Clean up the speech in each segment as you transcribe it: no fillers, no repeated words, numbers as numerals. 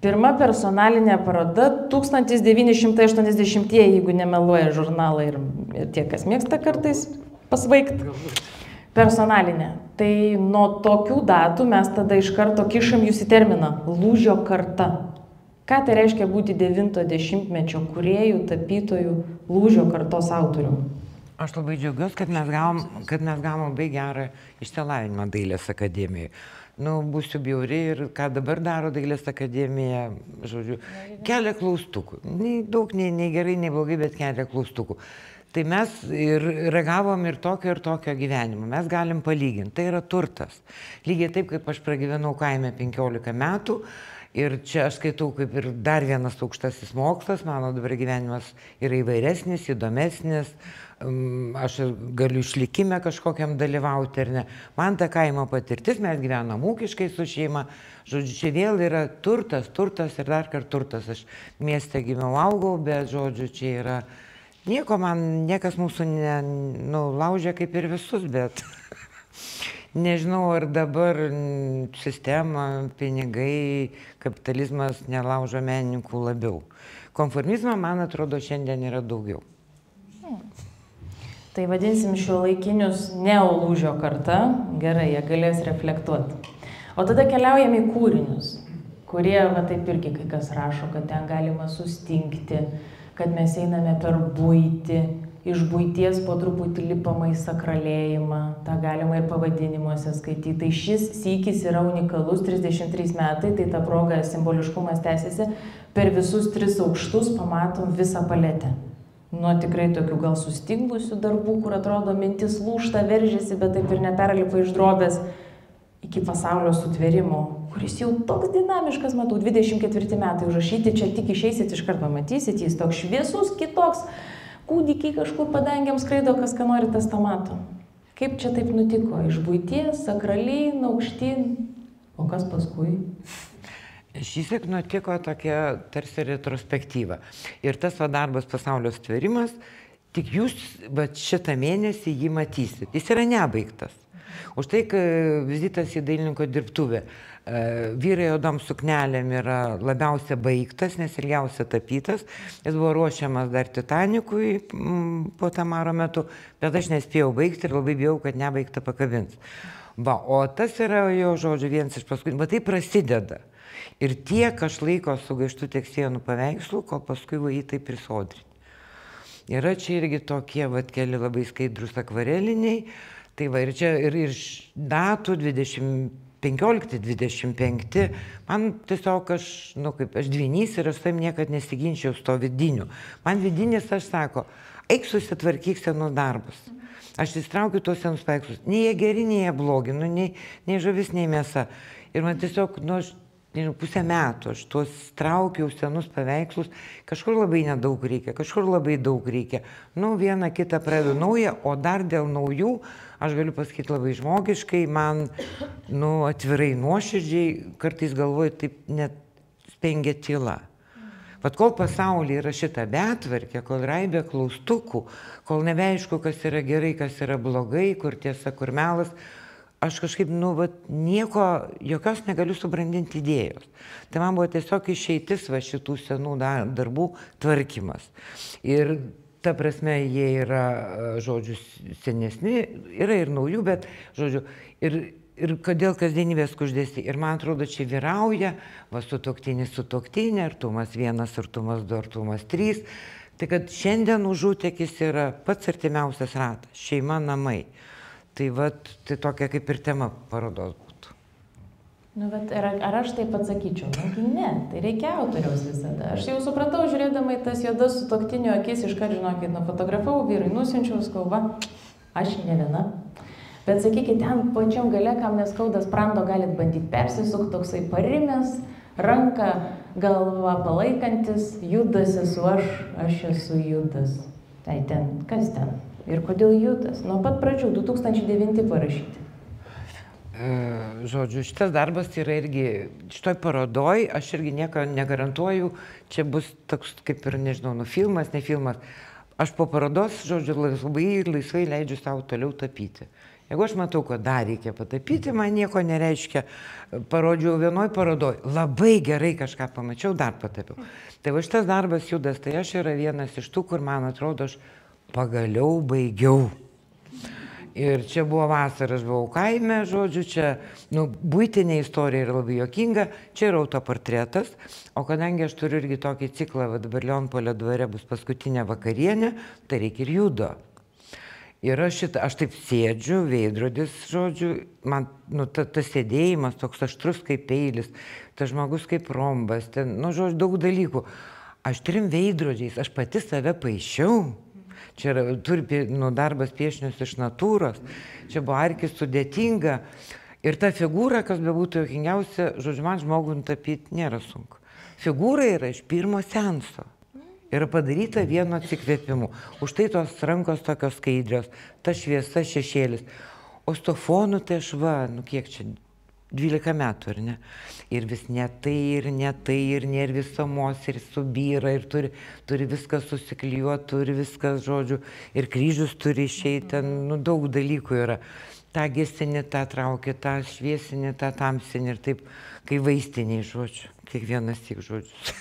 Pirma personalinė paroda 1980, jeigu nemeluoja žurnalai ir tie, kas mėgsta kartais pasvaigti. Personalinė. Tai nuo tokių datų mes tada iš karto kišam jūs į terminą lūžio karta. Ką tai reiškia būti 90-mečio kūrėjų, tapytojų, lūžio kartos autorių? Aš labai džiaugiuosi, kad mes gavom labai gerą išsilavinimą Dailės akademijoje. Nu, būsiu bjauri ir ką dabar daro Dailės akademija, žodžiu, kelia klaustukų. Nei daug, nei gerai, nei blogai, bet kelia klaustukų. Tai mes ir ragavom ir tokio gyvenimo. Mes galim palyginti. Tai yra turtas. Lygiai taip, kaip aš pragyvenau kaime 15 metų. Ir čia aš skaitau kaip ir dar vienas aukštasis mokslas. Mano dabar gyvenimas yra įvairesnis, įdomesnis. Aš galiu išlikime kažkokiam dalyvauti ar ne. Man ta kaimo patirtis, mes gyvenam ūkiškai su šeima. Žodžiu, čia vėl yra turtas ir dar kart turtas. Aš mieste gimiau, augau, bet žodžiu, čia yra nieko man, niekas mūsų laužia kaip ir visus, bet nežinau, ar dabar sistema, pinigai, kapitalizmas nelaužo menininkų labiau. Konformizmo, man atrodo, šiandien yra daugiau. Tai vadinsim šiuolaikinius neolūžio karta. Gerai, jie galės reflektuoti. O tada keliaujam į kūrinius, kurie, va taip irgi kai kas rašo, kad ten galima sustingti, kad mes einame per buitį, iš buities po truputį lipama į sakralėjimą, tą galima ir pavadinimuose skaityti. Tai šis sykis yra unikalus, 33 metai, tai ta proga simboliškumas tęsiasi, per visus 3 aukštus pamatom visą paletę. Nuo tikrai tokių gal sustingusių darbų, kur atrodo mintis lūžta, veržiasi, bet taip ir neperlipa iš drobės, iki pasaulio sutvėrimo, kuris jau toks dinamiškas, matau, 24 metai užrašyti, čia tik išeisit, iškart pamatysit, jis toks šviesus, kitoks, kūdikiai kažkur padangiam skraido, kas ką nori, tas tą mato. Kaip čia taip nutiko? Iš buities, sakralyn, aukštyn, o kas paskui? Šįsyk nutiko tokia tarsi retrospektyva. Ir tas darbas Pasaulio stvėrimas, tik jūs šitą mėnesį jį matysit. Jis yra nebaigtas. Už tai, kai vizitas į dailininko dirbtuvę, vyrai juodom suknelėm yra labiausia baigtas, nes ilgiausia tapytas. Jis buvo ruošiamas dar Titanikui po Tamaro metu, bet aš nespėjau baigti ir labai bijau, kad nebaigta pakabins. O tas yra jo žodžiu vienas iš paskutinių. Bet tai prasideda. Ir tiek aš laiko sugaištu Teksėnų paveikslų, kol paskui jį tai prisodrinti. Yra čia irgi tokie keli labai skaidrus akvareliniai. Tai ir čia ir iš datų 15-25. Man tiesiog aš dvynys ir aš tam niekad nesiginčiau su to vidiniu. Man vidinis, aš sako, eik susitvarkyk senus darbus. Aš įsitraukiu tuos senus paveikslus. Nei jie geri, nei jie blogi, nei žuvis, nei mėsa. Ir man tiesiog, pusę metų aš tuos traukiau senus paveikslus, kažkur labai nedaug reikia, kažkur labai daug reikia. Vieną kitą pradedu naują, o dar dėl naujų, aš galiu pasakyti labai žmogiškai, man, atvirai nuoširdžiai, kartais galvoju, taip net spengia tyla. Vat kol pasaulyje yra šita betvarkė, kol raibė klaustukų, kol nebeaišku, kas yra gerai, kas yra blogai, kur tiesa, kur melas, aš kažkaip, nieko, jokios negaliu subrandinti idėjos. Tai man buvo tiesiog išeitis šitų senų darbų tvarkymas. Ir ta prasme, jie yra, žodžiu, senesni, yra ir naujų, bet, žodžiu, ir kodėl kasdienybės kuždėsi. Ir man atrodo, čia vyrauja, sutuoktinė, artumas 1, artumas 2, artumas 3. Tai kad šiandien užutekis yra pats artimiausias ratas, šeima, namai. Tai tai tokia kaip ir tema parodos būtų. Ar aš taip atsakyčiau? Ne, tai reikia autoriaus visada. Aš jau supratau, žiūrėdama į tas juodas sutuoktinio akis, iškart žinokit, nufotografavau, vyrai nusiunčiau, skauba, aš ne viena. Bet sakykit, ten pačiam gale, kam neskauda sprando, galit bandyti persisukti, toksai parimęs, ranką, galva palaikantis, Judas esu aš esu Judas. Tai ten, kas ten? Ir kodėl Judas? Nuo pat pradžių, 2009 parašyti. Žodžiu, šitas darbas yra irgi, šitoj parodoj, aš irgi nieko negarantuoju, čia bus toks kaip ir, nežinau, filmas, ne filmas. Aš po parodos, žodžiu, labai laisvai leidžiu savo toliau tapyti. Jeigu aš matau, kad dar reikia patapyti, man nieko nereiškia, parodžiau vienoj parodoj, labai gerai kažką pamačiau, dar patapiau. Tai va šitas darbas Judas, tai aš yra vienas iš tų, kur man atrodo, aš pagaliau baigiau. Ir čia buvo vasara, aš buvau kaime, žodžiu, čia buitinė istorija yra labai juokinga, čia yra autoportretas, o kadangi aš turiu irgi tokį ciklą, va dabar Leonpolio dvare bus paskutinė vakarienė, tai reikia ir Judo. Ir aš taip sėdžiu, veidrodis, žodžiu, man tas sėdėjimas toks aštrus kaip peilis, tas žmogus kaip rombas, ten, žodžiu, daug dalykų. Aš 3 veidrodžiais, aš pati save paišiau. Čia turi darbas piešinius iš natūros, čia buvo arkis sudėtinga. Ir ta figūra, kas bebūtų juokingiausia, žodžiu, man žmogų nutapyti nėra sunku. Figūra yra iš pirmo seanso. Yra padaryta vienu atsikvėpimu. Už tai tos rankos tokios skaidrios, ta šviesa šešėlis. O su to fonu tai aš kiek čia, 12 metų, ar ne? Ir vis ne tai, ir nėra visumos, ir subyra, ir turi viskas susiklijuoti, turi viskas, žodžiu, ir kryžius turi išeiti, ten, daug dalykų yra. Ta gesinį, tą traukia, tą šviesinį, tą tamsinį, ir taip, kai vaistiniai, žodžiu, kiekvienas tik žodžius.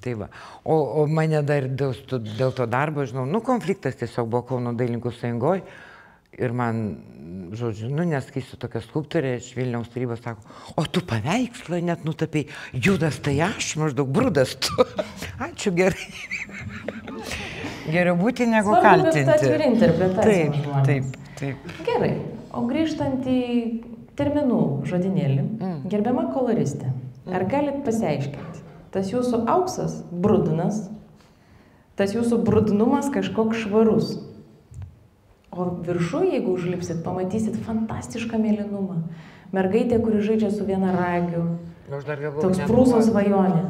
Tai va. O mane dar dėl to darbo, žinau, konfliktas tiesiog buvo Kauno dailininkų sąjungoj. Ir man, žodžiu, neskaisiu tokia skulptorė iš Vilniaus tarybos, sako, o tu paveikslą net nutapei, Judas tai aš, maždaug brudas tu. Ačiū, gerai. Geriau būti negu kaltinti. Svarbu, bet atviri interpretacijos žmonės. Taip. Gerai, o grįžtant į terminų žodinėlį, gerbiama koloristė, ar galit pasiaiškinti, tas jūsų auksas brudnas, tas jūsų brudnumas kažkoks švarus? O viršų, jeigu užlipsit, pamatysit fantastišką mėlynumą. Mergaitė, kuri žaidžia su vienaragiu. Toks Prūso svajonė.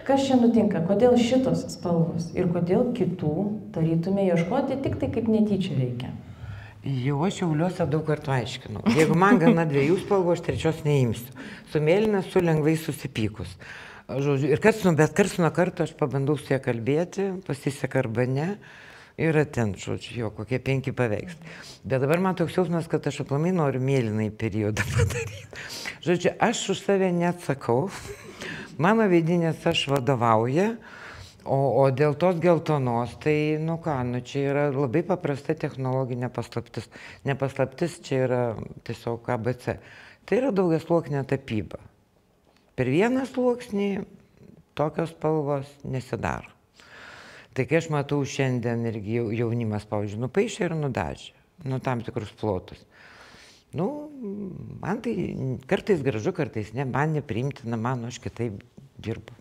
Kas čia nutinka? Kodėl šitos spalvos? Ir kodėl kitų tarytume ieškoti tik tai kaip netyčia reikia? Jau aš Šiauliuose daug kartų aiškinau. Jeigu man gana 2 spalvų, aš 3 neimsiu. Su mėlyna su lengvai susipykus. Žodžiu, ir bet karts nuo karto aš pabandau su ją kalbėti, pasiseka arba ne. Yra ten, žodžiu, jo, kokie 5 paveikslai. Bet dabar man toks jausmas, kad aš aplamai noriu mėlynai periodą padaryti. Žodžiu, aš už save neatsakau. Mano vidinės aš vadovauja, o dėl tos geltonos, tai, čia yra labai paprasta technologinė paslaptis. Ne paslaptis, čia yra tiesiog ABC. Tai yra daugiasluoksnė tapyba. Per vieną sluoksnį tokios spalvos nesidaro. Tai kai aš matau šiandien irgi jaunimas, pavyzdžiui, nupaišė ir nudažė, tam tikrus plotus. Man tai kartais gražu, kartais ne, man nepriimtina, aš kitaip dirbu.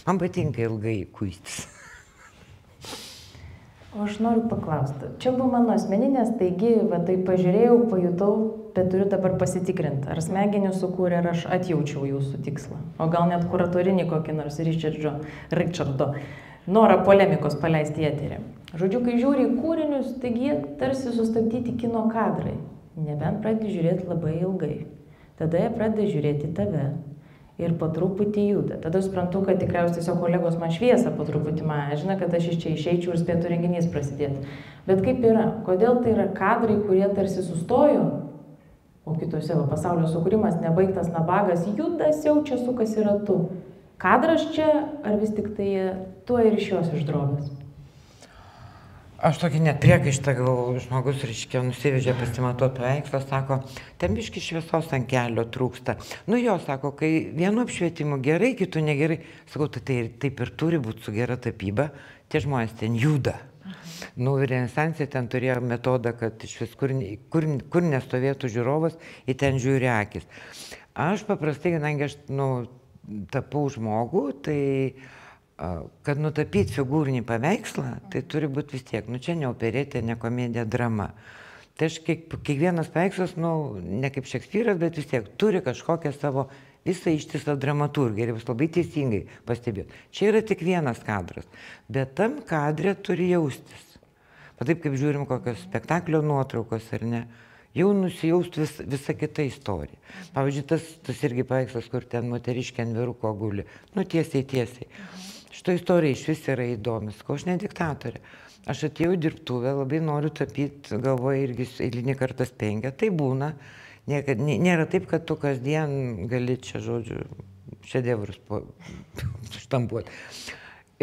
Man patinka ilgai kuistis. O aš noriu paklausti, čia buvo mano asmeninės, taigi, tai pažiūrėjau, pajutau, bet turiu dabar pasitikrinti, ar smegenys sukūrė, ar aš atjaučiau jūsų tikslą. O gal net kuratorinį kokį nors Richardo. Norą polemikos paleisti į eterį. Žodžiu, kai žiūri į kūrinius, taigi jie tarsi sustabdyti kino kadrai. Nebent pradedi žiūrėti labai ilgai. Tada jie pradeda žiūrėti tave ir po truputį juda. Tada suprantu, kad tikriausiai tiesiog kolegos man šviesą po truputį mažina, kad aš iš čia išeičiau ir spėtų renginys prasidėti. Bet kaip yra? Kodėl tai yra kadrai, kurie tarsi sustojo, o kitose pasaulio sukūrimas nebaigtas nabagas, juda, siaučia, sukasi ratu. Kadras čia, ar vis tik tai tuo ir iš jos išdrovės? Aš tokį net priekaištą gavau, žmogus, reiškia, nusivežė pasimatuot paveikslą, sako, ten biški šviesos ant kelio trūksta. Jo, sako, kai vienu apšvietimu gerai, kitų negerai, sakau, tai taip ir turi būti su gera tapyba, tie žmonės ten juda. Renesancija ten turėjo metodą, kad iš vis kur nestovėtų žiūrovas, į ten žiūri akis. Aš paprastai, kadangi aš, tapau žmogų, tai kad nutapyti figūrinį paveikslą, tai turi būti vis tiek, čia ne operetė, ne komedija, drama. Tai aš kiekvienas paveikslas, ne kaip Šekspyras, bet vis tiek turi kažkokią savo visą ištisą dramaturgiją, ir jūs labai teisingai pastebėt. Čia yra tik vienas kadras, bet tam kadre turi jaustis. Taip kaip žiūrim kokios spektaklio nuotraukos, ar ne, jau nusijaust visą kitą istoriją. Pavyzdžiui, tas irgi paveikslas, kur ten moteriškė ant vyruko guli, tiesiai. šita istorija iš vis yra įdomi, sakau, aš ne diktatorė. Aš atėjau į dirbtuvę, labai noriu tapyti, galvoju, irgi eilinį kartą spengia, tai būna. Nėra taip, kad tu kasdien gali čia, žodžiu, šedevrus štampuoti.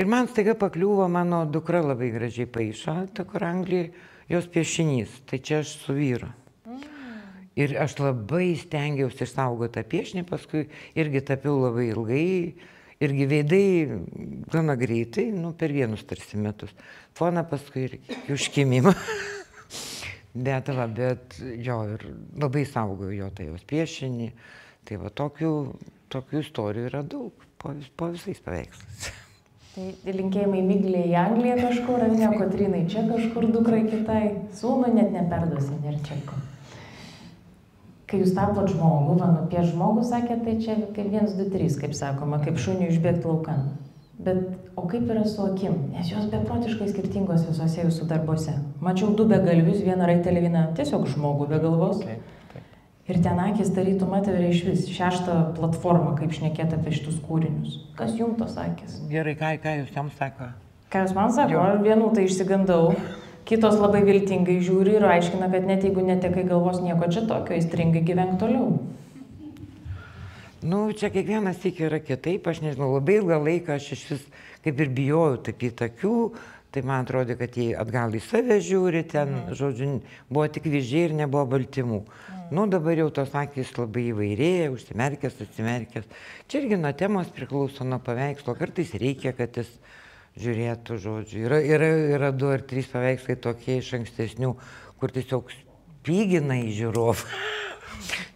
Ir man staiga pakliuvo, mano dukra labai gražiai paišo, ta kur Anglijai, jos piešinys, tai čia aš su vyru. Ir aš labai stengiausi išsaugoti tą piešinį, paskui irgi tapiau labai ilgai, irgi veidai gana greitai, nu, per vienus tarsi metus. Foną paskui irgi užkimimą. Bet jo, ir labai saugoju jo tai jos piešinį. Tai va, tokių istorijų yra daug, po visais paveikslais. Tai linkėjimai Miglė į Angliją kažkur, ar ne, Kotrynai čia kažkur, dukrai kitai, sūnų net neperduosi, nėra čeko. Kai jūs tapot žmogų, apie žmogų sakė, tai čia kaip 1, 2, 3, kaip sakoma, kaip šuniui išbėgti laukan. Bet, o kaip yra su akim? Nes jos beprotiškai skirtingos visose jūsų darbuose. Mačiau 2 begalvius, vieną raitelį, vieną tiesiog žmogų be galvos. Ir ten akis tarytum atveria iš vis 6 platformą, kaip šnekėt apie šitus kūrinius. Kas jums tos akis? Gerai, ką jūs jam sako? Ką jūs man sako? Vienų tai išsigandau. Kitos labai viltingai žiūri ir aiškina, kad net jeigu netekai galvos nieko čia tokio, įstringai gyvenk toliau. Nu, čia kiekvienas tik yra kitaip, aš nežinau, labai ilgą laiką aš iš vis kaip ir bijojau tapyti akių, tai man atrodė, kad jie atgal į save žiūri, ten, žodžiu, buvo tik vyzdžiai ir nebuvo baltymų. Nu, dabar jau tos akys labai įvairėja, užsimerkęs, atsimerkęs. Čia irgi nuo temos priklauso, nuo paveikslo, kartais reikia, kad jis žiūrėtų, žodžiu. Yra 2 ar 3 paveikslai tokie iš ankstesnių, kur tiesiog pygina į žiūrovą.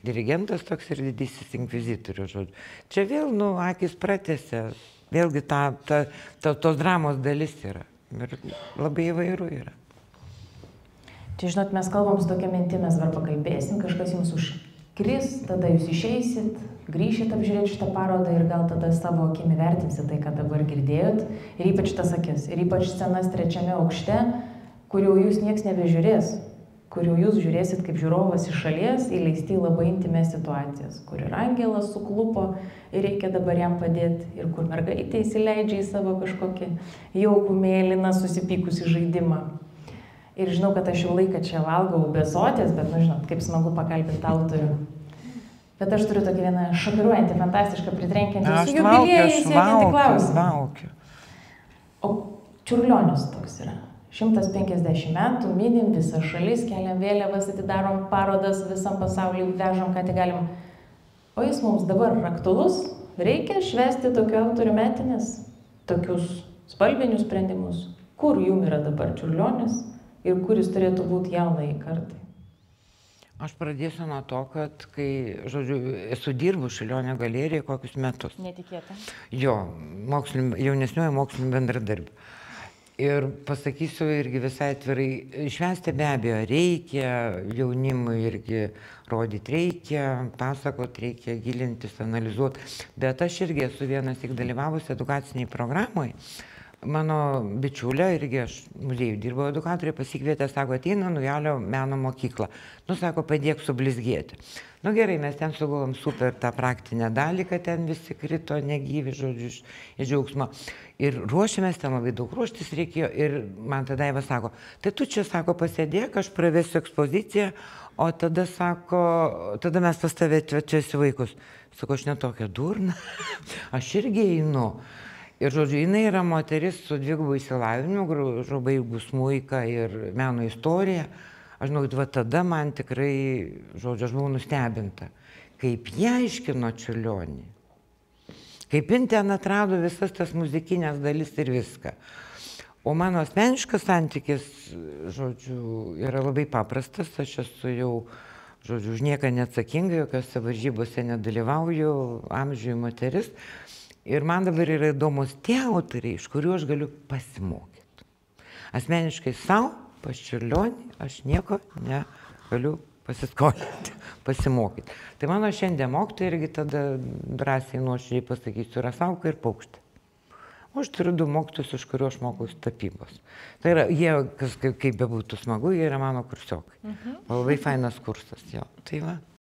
Dirigentas toks ir didysis inkvizitorius, žodžiu. Čia vėl, nu, akis pratęsia, vėlgi tos dramos dalis yra. Ir labai įvairu yra. Čia, žinot, mes kalbam su tokia mintim, mes dabar pakalbėsim, kažkas jums užkris, tada jūs išeisit, grįšit apžiūrėti šitą parodą ir gal tada savo akimi vertinsit tai, ką dabar girdėjot. Ir ypač tas akis, ir ypač scenas 3. aukšte, kur jau jūs nieks nebežiūrės, kur jau jūs žiūrėsit kaip žiūrovas iš šalies, įleisti į labai intimės situacijas, kur ir angelas suklupo ir reikia dabar jam padėti, ir kur mergaitė įsileidžia į savo kažkokį jaukų mėlyną susipykusi žaidimą. Ir žinau, kad aš jau laiką čia valgau be sotės, bet, nu, žinot, kaip smagu pakalbinti autorių. Bet aš turiu tokį vieną šokiruojantį, fantastišką, pritrenkiantį su jubiliejais siekiantį klausimą. O Čiurlionis toks yra. 150 metų, minim visą šalis, keliam vėliavas, atidarom parodas visam pasauliu, vežam, ką tik galim. O jis mums dabar aktualus, reikia švęsti tokių autorių metinės, tokius spalvinius sprendimus. Kur jum yra dabar Čiurlionis ir kur jis turėtų būti jaunai kartai? Aš pradėsiu nuo to, kad kai, žodžiu, esu dirbu Čiurlionio galerijoje kokius metus. Netikėta. Jo, jaunesniuoju moksliniu bendradarbiu. Ir pasakysiu irgi visai atvirai, švęsti be abejo reikia, jaunimui irgi rodyti reikia, pasakoti reikia, gilintis, analizuoti. Bet aš irgi esu vienas tik dalyvavusi edukaciniai programai. Mano bičiulė, irgi aš muziejų dirbau edukatorė, pasikvietė, sako, ateina Naujalio meno mokyklą. Nu, sako, padėk sublizgėti. Nu gerai, mes ten sugalvom super tą praktinę dalį, kad ten visi krito negyvi, žodžiu, iš džiaugsmo. Ir ruošėmės, ten labai daug ruoštis reikėjo. Ir man tada Daiva sako, tai tu čia, sako, pasėdėk, aš pravesiu ekspoziciją, o tada, sako, tada mes pas tave atvečiasi vaikus. Sako, aš netokia durna, aš irgi einu. Ir, žodžiu, jinai yra moteris su 2 išsilavinimu, baigus smuiką ir meno istoriją. Aš žinau, va tada man tikrai, žodžiu, aš buvau nustebinta, kaip jie aiškino Čiurlionį. Kaip jin ten atrado visas tas muzikinės dalis ir viską. O mano asmeniškas santykis, žodžiu, yra labai paprastas. Aš esu jau, žodžiu, už nieką neatsakinga, jokiose varžybose nedalyvauju, amžiuje moteris. Ir man dabar yra įdomus tie autoriai, iš kurių aš galiu pasimokyti. Asmeniškai savo, pas Čiurlionį, aš nieko negaliu pasiskolinti, pasimokyti. Tai mano šiandien mokytojai irgi tada drąsiai nuoširdžiai pasakysiu, yra Sauka ir Paukštė. O aš turiu 2 mokytojus, iš kurių aš mokiausi tapybos. Tai yra, jie, kaip bebūtų smagu, jie yra mano kursiokai. Labai fainas kursas, jo. Tai va.